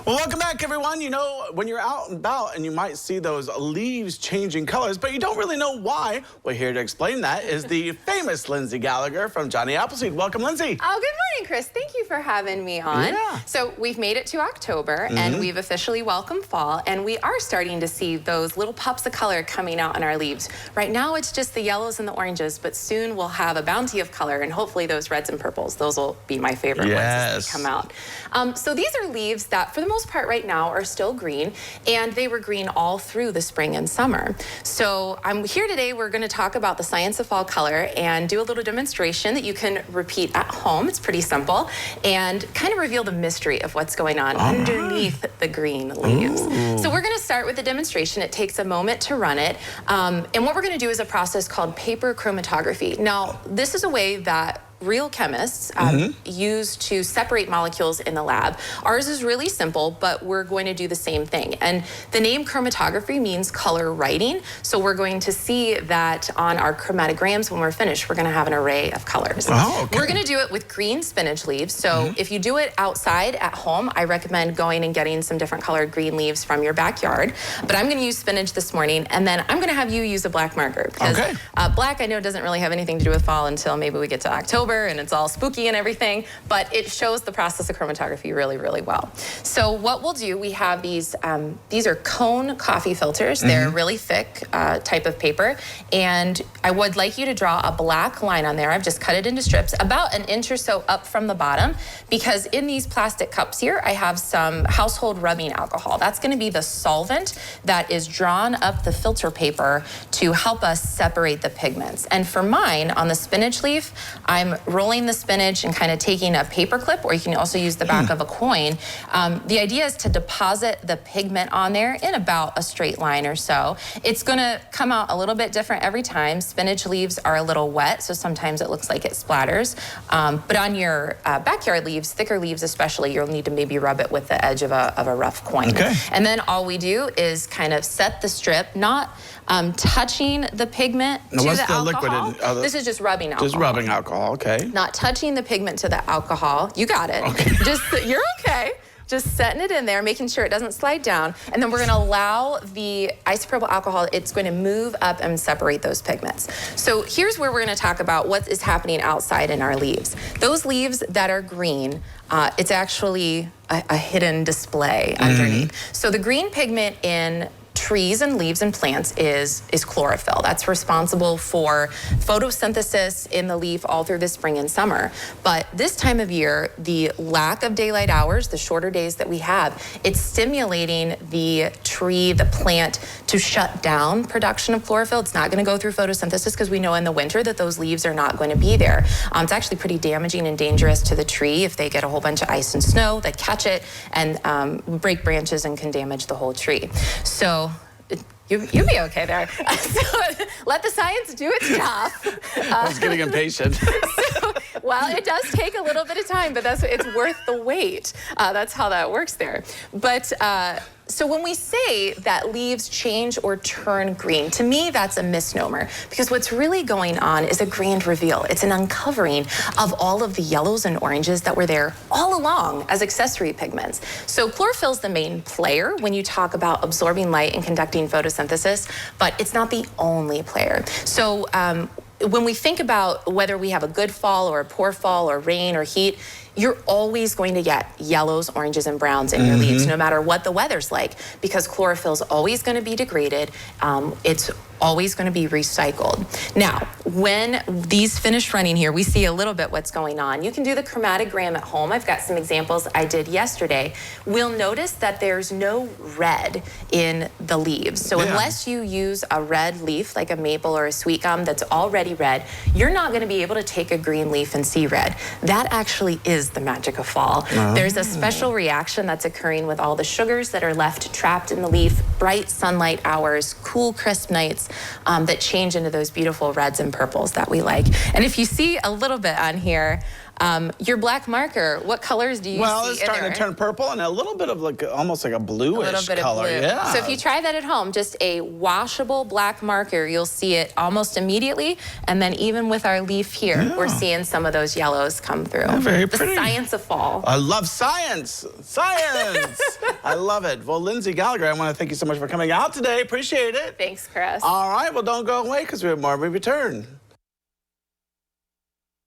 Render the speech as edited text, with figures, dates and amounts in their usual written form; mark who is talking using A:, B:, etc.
A: Well, welcome back, everyone. You know, when you're out and about and you might see those leaves changing colors, but you don't really know why. Well, here to explain that is the famous Lindsey Gallaugher from Johnny Appleseed. Welcome, Lindsey.
B: Oh, good morning, Chris. Thank you for having me on.
A: Yeah.
B: So we've made it to October, and we've officially welcomed fall, and we are starting to see those little pops of color coming out on our leaves. Right now, it's just the yellows and the oranges, but soon we'll have a bounty of color, and hopefully those reds and purples. Those will be my favorite ones as they come out. So these are leaves that, for the most part right now, are still green, and they were green all through the spring and summer. So I'm here today. We're going to talk about the science of fall color and do a little demonstration that you can repeat at home. It's pretty simple, and kind of reveal the mystery of what's going on underneath the green leaves. So we're going to start with the demonstration. It takes a moment to run it, and what we're going to do is a process called paper chromatography. Now, this is a way that real chemists use to separate molecules in the lab. Ours is really simple, but we're going to do the same thing. And the name chromatography means color writing. So we're going to see that on our chromatograms when we're finished, we're going to have an array of colors. We're going to do it with green spinach leaves. So if you do it outside at home, I recommend going and getting some different colored green leaves from your backyard. But I'm going to use spinach this morning, and then I'm going to have you use a black marker, because black, I know, doesn't really have anything to do with fall until maybe we get to October and it's all spooky and everything, but it shows the process of chromatography really, really well. So what we'll do, we have these are cone coffee filters. They're really thick type of paper, and I would like you to draw a black line on there. I've just cut it into strips about an inch or so up from the bottom, because in these plastic cups here, I have some household rubbing alcohol. That's going to be the solvent that is drawn up the filter paper to help us separate the pigments. And for mine, on the spinach leaf, I'm rolling the spinach and kind of taking a paper clip, or you can also use the back of a coin. The idea is to deposit the pigment on there in about a straight line or so. It's going to come out a little bit different every time. Spinach leaves are a little wet, so sometimes it looks like it splatters. But on your backyard leaves, thicker leaves especially, you'll need to maybe rub it with the edge of a rough coin. And then all we do is kind of set the strip, not touching the pigment to the alcohol. This is just rubbing alcohol.
A: Just rubbing alcohol, okay.
B: Not touching the pigment to the alcohol. You got it. You're okay. Just setting it in there, making sure it doesn't slide down. And then we're going to allow the isopropyl alcohol, it's going to move up and separate those pigments. So here's where we're going to talk about what is happening outside in our leaves. Those leaves that are green, it's actually a hidden display underneath. So the green pigment in trees and leaves and plants is chlorophyll. That's responsible for photosynthesis in the leaf all through the spring and summer. But this time of year, the lack of daylight hours, the shorter days that we have, it's stimulating the tree, the plant, to shut down production of chlorophyll. It's not going to go through photosynthesis, because we know in the winter that those leaves are not going to be there. It's actually pretty damaging and dangerous to the tree. If they get a whole bunch of ice and snow, they catch it and break branches and can damage the whole tree. So you'll be okay there. So let the science do its job.
A: I was getting impatient.
B: Well, it does take a little bit of time, but it's worth the wait. That's how that works there. But so when we say that leaves change or turn green, to me that's a misnomer, because what's really going on is a grand reveal. It's an uncovering of all of the yellows and oranges that were there all along as accessory pigments. So chlorophyll's the main player when you talk about absorbing light and conducting photosynthesis, but it's not the only player. So when we think about whether we have a good fall or a poor fall or rain or heat, you're always going to get yellows, oranges, and browns in your leaves, no matter what the weather's like, because chlorophyll's always going to be degraded. It's always going to be recycled. Now, when these finish running here, we see a little bit what's going on. You can do the chromatogram at home. I've got some examples I did yesterday. We'll notice that there's no red in the leaves. So unless you use a red leaf, like a maple or a sweet gum that's already red, you're not going to be able to take a green leaf and see red. That actually is the magic of fall. There's a special reaction that's occurring with all the sugars that are left trapped in the leaf, bright sunlight hours, cool, crisp nights, that change into those beautiful reds and purples that we like. And if you see a little bit on here, Your black marker, what colors do you see in there?
A: Well, it's starting to turn purple and a little bit of like almost like a bluish color.
B: Of blue.
A: Yeah.
B: So if you try that at home, just a washable black marker, you'll see it almost immediately. And then even with our leaf here, we're seeing some of those yellows come through.
A: Yeah, very pretty.
B: The science of fall.
A: I love science. Science. I love it. Well, Lindsey Gallaugher, I want to thank you so much for coming out today. Appreciate it.
B: Thanks, Chris.
A: All right. Well, don't go away because we have more when we return.